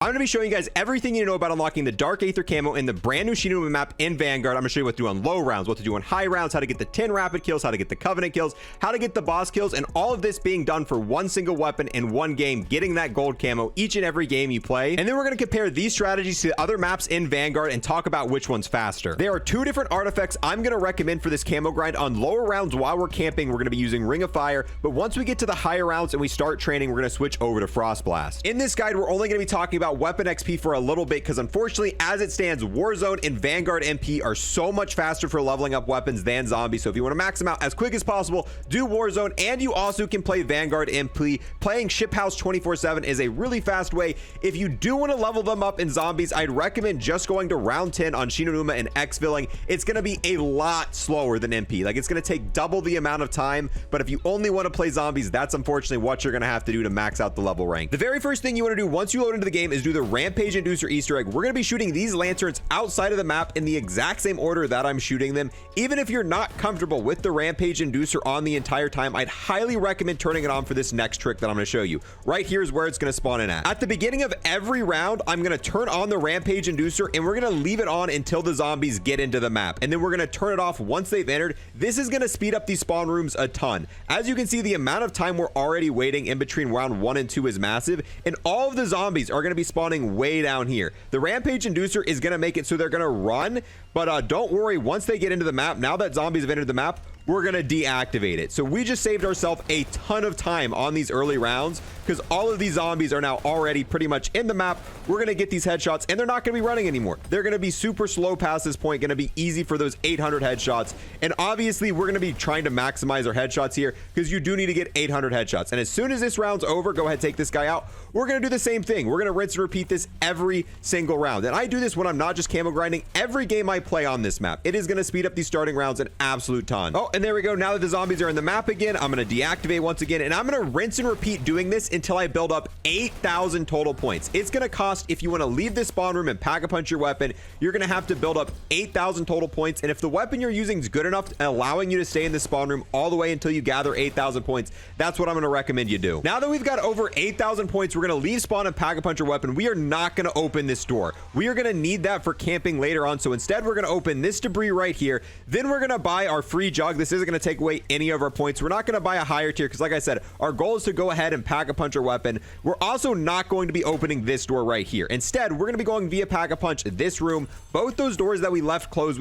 I'm going to be showing you guys everything you know about unlocking the Dark Aether Camo in the brand new Numa map in Vanguard. I'm going to show you what to do on low rounds, what to do on high rounds, how to get the 10 rapid kills, how to get the Covenant kills, how to get the boss kills, and all of this being done for one single weapon in one game, getting that gold camo each and every game you play. And then we're going to compare these strategies to other maps in Vanguard and talk about which one's faster. There are two different artifacts I'm going to recommend for this camo grind. On lower rounds while we're camping, we're going to be using Ring of Fire, but once we get to the higher rounds and we start training, we're going to switch over to Frost Blast. In this guide, we're only going to be talking about weapon XP for a little bit because unfortunately, as it stands, Warzone and Vanguard MP are so much faster for leveling up weapons than zombies. So if you want to max them out as quick as possible, do Warzone, and you also can play Vanguard MP. Playing Ship House 24/7 is a really fast way. If you do want to level them up in zombies, I'd recommend just going to round 10 on Numa and exfilling. It's going to be a lot slower than MP. Like, it's going to take double the amount of time, but if you only want to play zombies, that's unfortunately what you're going to have to do to max out the level rank. The very first thing you want to do once you load into the game is do the Rampage Inducer Easter egg. We're going to be shooting these lanterns outside of the map in the exact same order that I'm shooting them. Even if you're not comfortable with the Rampage Inducer on the entire time, I'd highly recommend turning it on for this next trick that I'm going to show you. Right here is where it's going to spawn in at. At the beginning of every round, I'm going to turn on the Rampage Inducer, and we're going to leave it on until the zombies get into the map, and then we're going to turn it off once they've entered. This is going to speed up these spawn rooms a ton. As you can see, the amount of time we're already waiting in between round 1 and 2 is massive, and all of the zombies are going to be spawning way down here. The Rampage Inducer is going to make it so they're going to run, but don't worry, once they get into the map, now that zombies have entered the map, we're going to deactivate it. So we just saved ourselves a ton of time on these early rounds because all of these zombies are now already pretty much in the map. We're going to get these headshots, and they're not going to be running anymore. They're going to be super slow past this point, going to be easy for those 800 headshots. And obviously, we're going to be trying to maximize our headshots here because you do need to get 800 headshots. And as soon as this round's over, go ahead, take this guy out. We're going to do the same thing. We're going to rinse and repeat this every single round. And I do this when I'm not just camo grinding. Every game I play on this map, it is going to speed up these starting rounds an absolute ton. Oh, and there we go. Now that the zombies are in the map again, I'm going to deactivate once again, and I'm going to rinse and repeat doing this until I build up 8,000 total points. It's going to cost, if you want to leave this spawn room and pack a punch your weapon, you're going to have to build up 8,000 total points. And if the weapon you're using is good enough, allowing you to stay in the spawn room all the way until you gather 8,000 points, that's what I'm going to recommend you do. Now that we've got over 8,000 points, we're going to leave spawn and pack a punch your weapon. We are not going to open this door. We are going to need that for camping later on. So instead, we're going to open this debris right here. Then we're going to buy our free jug. This isn't going to take away any of our points. We're not going to buy a higher tier because, like I said, our goal is to go ahead and pack a punch our weapon. We're also not going to be opening this door right here. Instead, we're going to be going via pack a punch this room. Both those doors that we left closed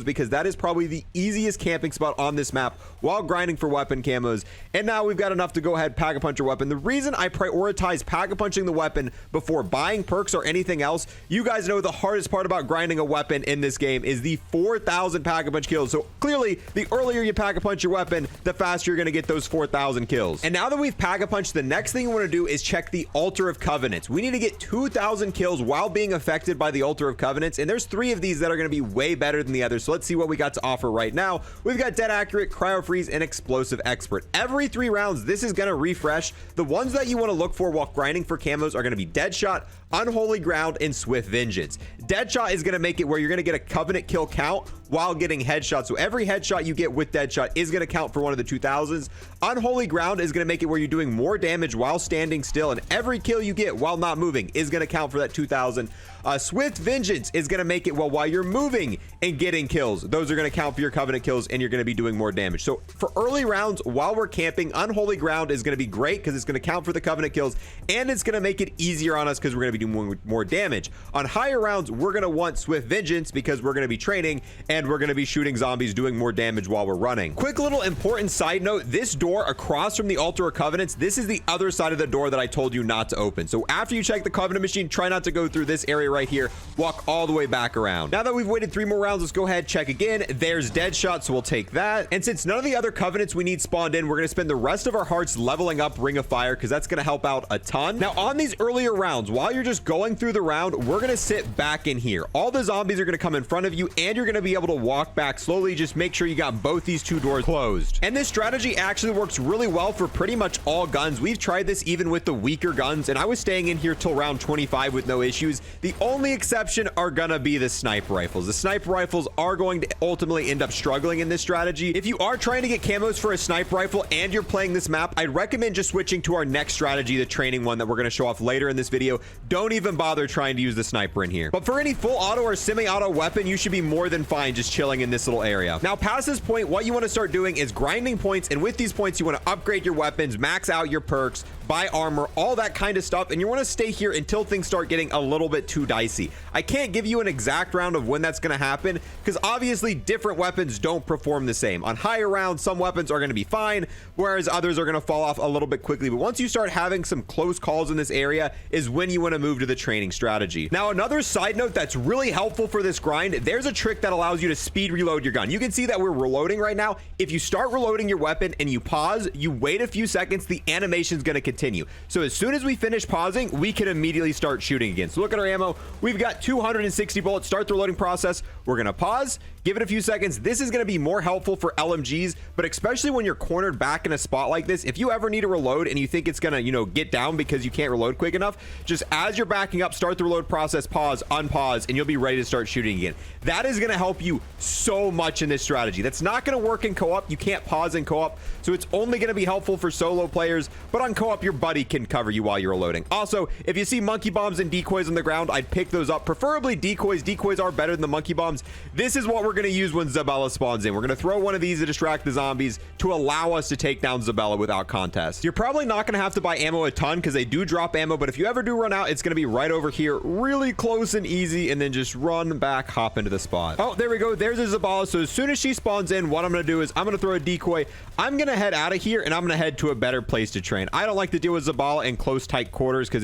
because that is probably the easiest camping spot on this map while grinding for weapon camos. And now we've got enough to go ahead pack a punch our weapon. The reason I prioritize pack a punching the weapon before buying perks or anything else, you guys know the hardest part about grinding a weapon in this game is the 4,000 pack a punch kills. So clearly, the earlier you pack a punch your weapon, the faster you're going to get those 4,000 kills. And now that we've pack a punch, the next thing you want to do is check the Altar of Covenants. We need to get 2,000 kills while being affected by the Altar of Covenants, and there's 3 of these that are going to be way better than the others. So let's see what we got to offer right now. We've got Dead Accurate, Cryo Freeze, and Explosive Expert. Every 3 rounds, this is going to refresh. The ones that you want to look for while grinding for camos are going to be Deadshot, Unholy Ground, and Swift Vengeance. Deadshot is going to make it where you're going to get a Covenant kill count while getting headshots. So every headshot you get with Deadshot is going to count for one of the 2000s. Unholy Ground is going to make it where you're doing more damage while standing still, and every kill you get while not moving is going to count for that 2000. Swift Vengeance is going to make it while you're moving and getting kills, those are going to count for your Covenant kills, and you're going to be doing more damage. So for early rounds while we're camping, Unholy Ground is going to be great because it's going to count for the Covenant kills, and it's going to make it easier on us because we're going to be doing more damage. On higher rounds, we're going to want Swift Vengeance because we're going to be training and we're going to be shooting zombies, doing more damage while we're running. Quick little important side note, this door across from the Altar of Covenants, this is the other side of the door that I told you not to open. So after you check the Covenant machine, try not to go through this area right here. Walk all the way back around. Now that we've waited 3 more rounds, let's go ahead, check again. There's Deadshot, so we'll take that. And since none of the other Covenants we need spawned in, we're going to spend the rest of our hearts leveling up Ring of Fire because that's going to help out a ton. Now on these earlier rounds, while you're just going through the round, we're going to sit back in here. All the zombies are going to come in front of you, and you're going to be able able to walk back slowly. Just make sure you got both these two doors closed. And this strategy actually works really well for pretty much all guns. We've tried this even with the weaker guns, and I was staying in here till round 25 with no issues. The only exception are gonna be the sniper rifles. The sniper rifles are going to ultimately end up struggling in this strategy. If you are trying to get camos for a sniper rifle and you're playing this map, I'd recommend just switching to our next strategy, the training one that we're going to show off later in this video. Don't even bother trying to use the sniper in here. But for any full auto or semi-auto weapon, you should be more than fine just chilling in this little area. Now, past this point, what you want to start doing is grinding points, and with these points, you want to upgrade your weapons, max out your perks, buy armor, all that kind of stuff, and you want to stay here until things start getting a little bit too dicey. I can't give you an exact round of when that's going to happen, because obviously different weapons don't perform the same. On higher rounds, some weapons are going to be fine, whereas others are going to fall off a little bit quickly. But once you start having some close calls in this area is when you want to move to the training strategy. Now, another side note that's really helpful for this grind, there's a trick that allows you to speed reload your gun. You can see that we're reloading right now. If you start reloading your weapon and you pause, you wait a few seconds, the animation is going to continue. So as soon as we finish pausing, we can immediately start shooting again. So look at our ammo. We've got 260 bullets. Start the reloading process. We're going to pause, give it a few seconds. This is going to be more helpful for LMGs, but especially when you're cornered back in a spot like this, if you ever need to reload and you think it's going to, get down because you can't reload quick enough, just as you're backing up, start the reload process, pause, unpause, and you'll be ready to start shooting again. That is going to help you so much in this strategy. That's not going to work in co-op. You can't pause in co-op, so it's only going to be helpful for solo players, but on co-op, your buddy can cover you while you're reloading. Also, if you see monkey bombs and decoys on the ground, I'd pick those up, preferably decoys. Decoys are better than the monkey bombs. This is what we're going to use when Zebella spawns in. We're going to throw one of these to distract the zombies to allow us to take down Zebella without contest. You're probably not going to have to buy ammo a ton because they do drop ammo, but if you ever do run out, it's going to be right over here, really close and easy, and then just run back, hop into the spot. Oh, there we go. There's a Zebella. So as soon as she spawns in, what I'm going to do is I'm going to throw a decoy. I'm going to head out of here, and I'm going to head to a better place to train. I don't like to deal with Zebella in close, tight quarters because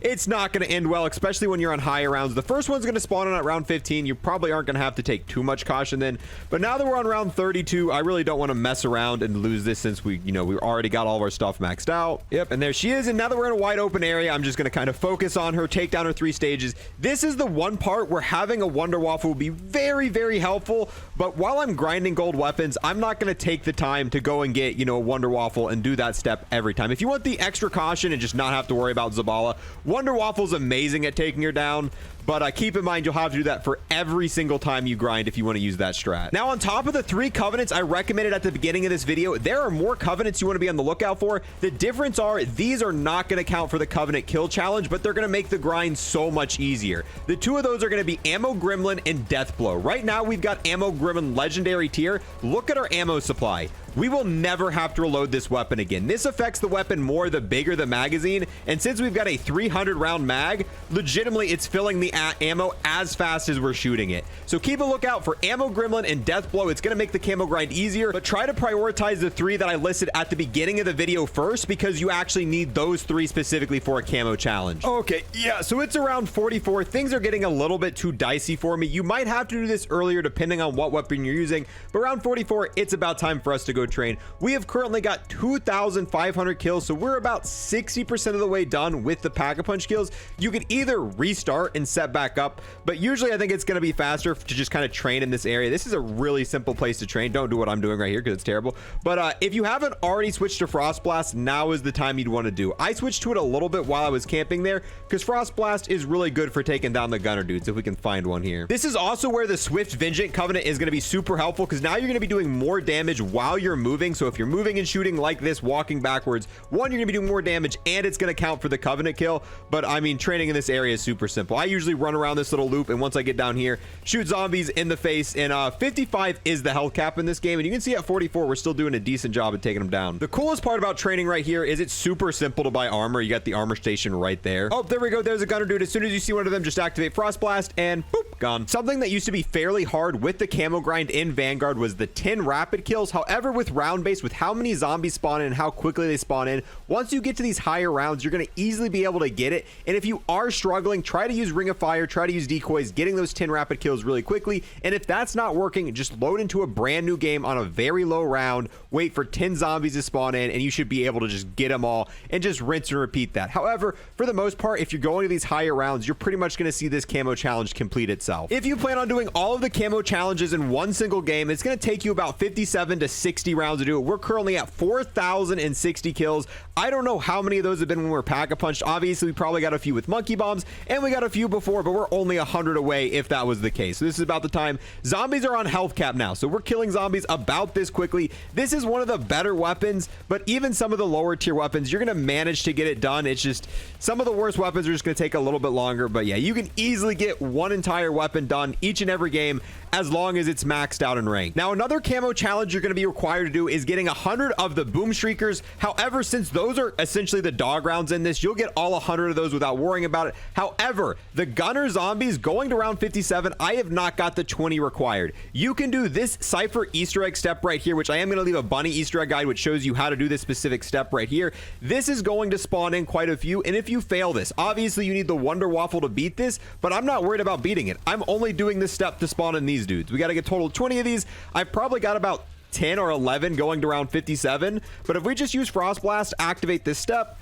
it's not going to end well, especially when you're on higher rounds. The first one's going to spawn in at round 15. You probably aren't going to have to take too much caution then, but now that we're on round 32, I really don't want to mess around and lose this since we already got all of our stuff maxed out. Yep, and there she is. And now that we're in a wide open area, I'm just going to kind of focus on her, take down her 3 stages. This is the one part where having a Wunderwaffle will be very, very helpful, but while I'm grinding gold weapons, I'm not going to take the time to go and get, a Wunderwaffle and do that step every time. If you want the extra caution and just not have to worry about Zebella, Wunderwaffle's amazing at taking her down, but keep in mind you'll have to do that for every single time you grind if you want to use that strat. Now, on top of the 3 covenants I recommended at the beginning of this video, there are more covenants you want to be on the lookout for. The difference are these are not going to count for the covenant kill challenge, but they're going to make the grind so much easier. The 2 of those are going to be Ammo Gremlin and Death Blow. Right now we've got Ammo Gremlin legendary tier. Look at our ammo supply. We will never have to reload this weapon again. This affects the weapon more the bigger the magazine, and since we've got a 300 round mag, legitimately it's filling the ammo as fast as we're shooting it. So keep a lookout for Ammo Gremlin and Death Blow. It's going to make the camo grind easier, but try to prioritize the 3 that I listed at the beginning of the video first, because you actually need those 3 specifically for a camo challenge. Okay, yeah, so it's around 44. Things are getting a little bit too dicey for me. You might have to do this earlier depending on what weapon you're using, but around 44, it's about time for us to go train. We have currently got 2,500 kills, so we're about 60% of the way done with the Pack-a-Punch kills. You could either restart and set back up, but usually I think it's going to be faster to just kind of train in this area. This is a really simple place to train. Don't do what I'm doing right here because it's terrible, but if you haven't already switched to Frost Blast, now is the time you'd want to do. I switched to it a little bit while I was camping there because Frost Blast is really good for taking down the gunner dudes, if we can find one here. This is also where the Swift Vengeance Covenant is going to be super helpful, because now you're going to be doing more damage while you're moving. So if you're moving and shooting like this, walking backwards, one, you're gonna be doing more damage, and it's gonna count for the covenant kill. But I mean, training in this area is super simple. I usually run around this little loop, and once I get down here, shoot zombies in the face. And 55 is the health cap in this game, and you can see at 44 we're still doing a decent job at taking them down. The coolest part about training right here is it's super simple to buy armor. You got the armor station right there. Oh, there we go. There's a gunner dude. As soon as you see one of them, just activate Frost Blast, and boop, gone. Something that used to be fairly hard with the camo grind in Vanguard was the 10 rapid kills. However, with with round base, with how many zombies spawn in and how quickly they spawn in, once you get to these higher rounds, you're going to easily be able to get it. And if you are struggling, try to use Ring of Fire, try to use decoys, getting those 10 rapid kills really quickly. And if that's not working, just load into a brand new game on a very low round, wait for 10 zombies to spawn in, and you should be able to just get them all and just rinse and repeat that. However, for the most part, if you're going to these higher rounds, you're pretty much going to see this camo challenge complete itself. If you plan on doing all of the camo challenges in one single game, it's going to take you about 57 to 60 rounds to do it. We're currently at 4,060 kills. I don't know how many of those have been when we're pack-a-punched. Obviously, we probably got a few with monkey bombs, and we got a few before, but we're only 100 away if that was the case. So this is about the time. Zombies are on health cap now, so we're killing zombies about this quickly. This is one of the better weapons, but even some of the lower tier weapons, you're going to manage to get it done. It's just some of the worst weapons are just going to take a little bit longer, but yeah, you can easily get one entire weapon done each and every game as long as it's maxed out in rank. Now, another camo challenge you're going to be required to do is getting 100 of the boom shriekers. However, since those are essentially the dog rounds in this, you'll get all 100 of those without worrying about it. However, the gunner zombies going to round 57, I have not got the 20 required. You can do this Cipher Easter egg step right here, which I am going to leave a bunny Easter egg guide which shows you how to do this specific step right here. This is going to spawn in quite a few, and if you fail this, obviously you need the Wunderwaffle to beat this, but I'm not worried about beating it. I'm only doing this step to spawn in these dudes. We got to get total 20 of these. I've probably got about 10 or 11 going to round 57, but if we just use Frost Blast, activate this step,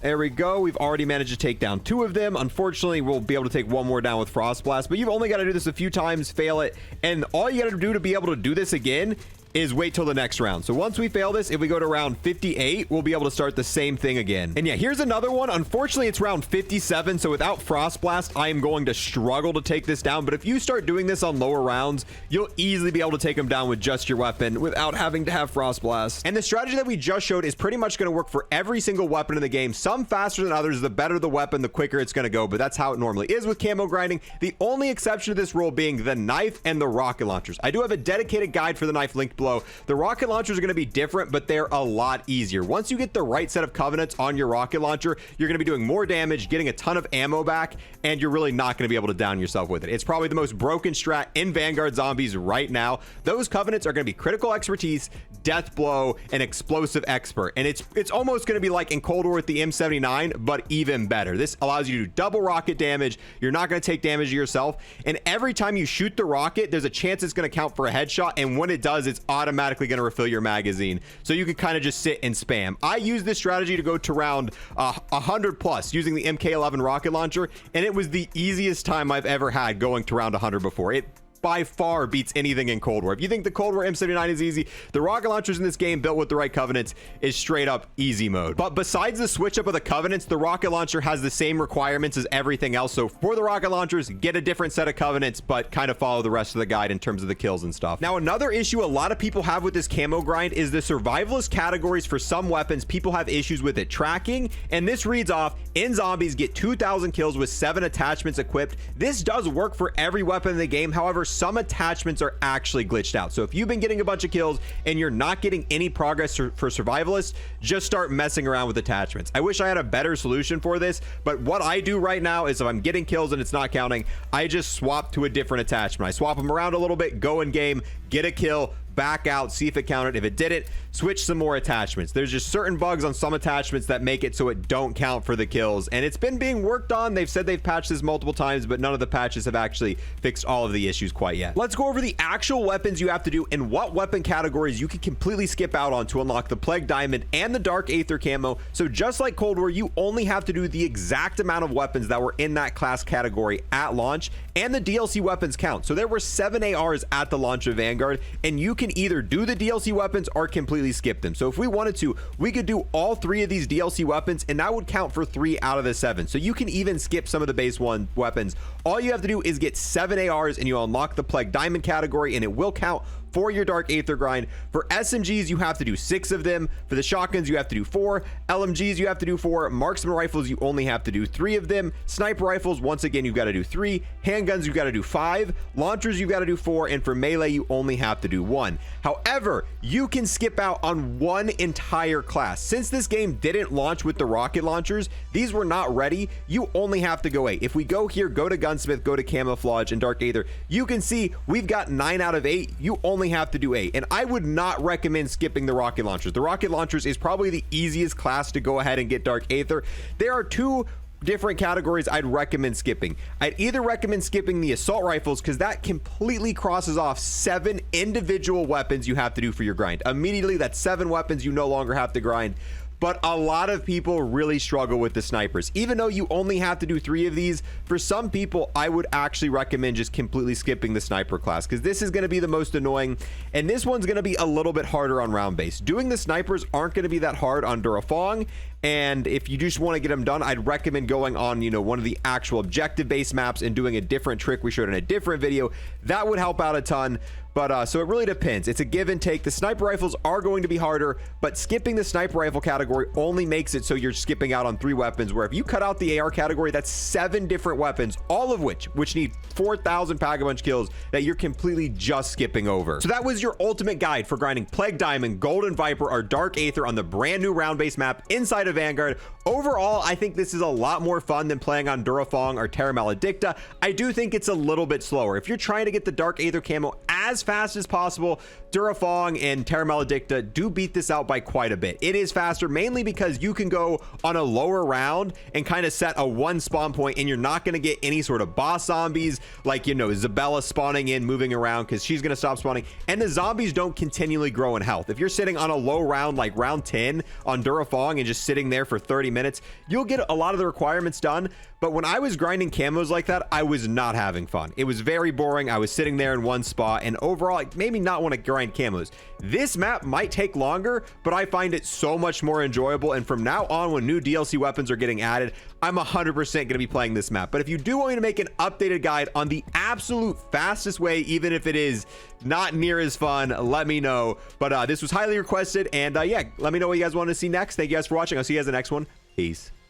there we go. We've already managed to take down 2 of them. Unfortunately, we'll be able to take 1 more down with Frost Blast, but you've only got to do this a few times, fail it, and all you got to do to be able to do this again is wait till the next round. So once we fail this, if we go to round 58, we'll be able to start the same thing again. And yeah, here's another one. Unfortunately, it's round 57, so without Frost Blast, I am going to struggle to take this down. But if you start doing this on lower rounds, you'll easily be able to take them down with just your weapon without having to have Frost Blast. And the strategy that we just showed is pretty much going to work for every single weapon in the game. Some faster than others. The better the weapon, the quicker it's going to go. But that's how it normally is with camo grinding. The only exception to this rule being the knife and the rocket launchers. I do have a dedicated guide for the knife linked below. The rocket launchers are going to be different, but they're a lot easier. Once you get the right set of covenants on your rocket launcher, you're going to be doing more damage, getting a ton of ammo back, and you're really not going to be able to down yourself with it. It's probably the most broken strat in Vanguard Zombies right now. Those covenants are going to be critical expertise, death blow, and explosive expert. And it's almost going to be like in Cold War with the M79, but even better. This allows you to do double rocket damage. You're not going to take damage to yourself. And every time you shoot the rocket, there's a chance it's going to count for a headshot. And when it does, it's automatically going to refill your magazine, so you can kind of just sit and spam. I use this strategy to go to round 100 plus using the MK11 rocket launcher, and it was the easiest time I've ever had going to round 100 before. It by far beats anything in Cold War. If you think the Cold War M79 is easy, the rocket launchers in this game built with the right covenants is straight up easy mode. But besides the switch up of the covenants, the rocket launcher has the same requirements as everything else. So for the rocket launchers, get a different set of covenants, but kind of follow the rest of the guide in terms of the kills and stuff. Now, another issue a lot of people have with this camo grind is the survivalist categories. For some weapons, people have issues with it tracking, and this reads off: in zombies, get 2,000 kills with 7 attachments equipped. This does work for every weapon in the game. However, some attachments are actually glitched out. So if you've been getting a bunch of kills and you're not getting any progress for survivalists, just start messing around with attachments. I wish I had a better solution for this, but what I do right now is if I'm getting kills and it's not counting, I just swap to a different attachment. I swap them around a little bit, go in game, get a kill, back out, see if it counted. If it didn't, switch some more attachments. There's just certain bugs on some attachments that make it so it don't count for the kills, and it's been being worked on. They've said they've patched this multiple times, but none of the patches have actually fixed all of the issues quite yet. Let's go over the actual weapons you have to do and what weapon categories you can completely skip out on to unlock the Plague Diamond and the Dark Aether Camo. So just like Cold War, you only have to do the exact amount of weapons that were in that class category at launch, and the DLC weapons count. So there were 7 ARs at the launch of Vanguard, and you can either do the DLC weapons or completely skip them. So if we wanted to, we could do all 3 of these DLC weapons, and that would count for 3 out of the 7. So you can even skip some of the base 1 weapons. All you have to do is get 7 ARs and you unlock the Plague Diamond category, and it will count for your Dark Aether grind. For SMGs, you have to do 6 of them. For the shotguns, you have to do 4. LMGs, you have to do 4. Marksman rifles, you only have to do 3 of them. Sniper rifles, once again, you've got to do 3. Handguns, you've got to do 5. Launchers, you've got to do 4. And for melee, you only have to do 1. However, you can skip out on 1 entire class. Since this game didn't launch with the rocket launchers, these were not ready. You only have to go 8. If we go here, go to Gunsmith, go to Camouflage and Dark Aether, you can see we've got 9 out of 8. You only only have to do 8. And I would not recommend skipping the rocket launchers. The rocket launchers is probably the easiest class to go ahead and get Dark Aether. There are 2 different categories I'd recommend skipping. I'd either recommend skipping the assault rifles, because that completely crosses off 7 individual weapons you have to do for your grind. Immediately, that's 7 weapons you no longer have to grind. But a lot of people really struggle with the snipers. Even though you only have to do 3 of these, for some people, I would actually recommend just completely skipping the sniper class, because this is going to be the most annoying, and this one's going to be a little bit harder on round base. Doing the snipers aren't going to be that hard on Afaung, and if you just want to get them done, I'd recommend going on, you know, one of the actual objective-based maps and doing a different trick we showed in a different video. That would help out a ton. But so it really depends. It's a give and take. The sniper rifles are going to be harder, but skipping the sniper rifle category only makes it so you're skipping out on 3 weapons, where if you cut out the AR category, that's 7 different weapons, all of which need 4,000 pack-a-punch kills that you're completely just skipping over. So that was your ultimate guide for grinding Plague Diamond, Golden Viper, or Dark Aether on the brand new round-based map inside of Vanguard. Overall, I think this is a lot more fun than playing on Afaung or Terra Maledicta. I do think it's a little bit slower. If you're trying to get the Dark Aether camo as fast as possible, Afaung and Terra Maledicta do beat this out by quite a bit. It is faster, mainly because you can go on a lower round and kind of set a 1 spawn point, and you're not going to get any sort of boss zombies like, you know, Zebella spawning in, moving around, because she's going to stop spawning, and the zombies don't continually grow in health. If you're sitting on a low round like round 10 on Afaung and just sitting there for 30 minutes, you'll get a lot of the requirements done. But when I was grinding camos like that, I was not having fun. It was very boring. I was sitting there in one spot, and overall, I maybe not want to grind camos. This map might take longer, but I find it so much more enjoyable. And from now on, when new DLC weapons are getting added, I'm 100% going to be playing this map. But if you do want me to make an updated guide on the absolute fastest way, even if it is not near as fun, let me know. But this was highly requested, and yeah, let me know what you guys want to see next. Thank you guys for watching. I'll see you guys in the next one. Peace.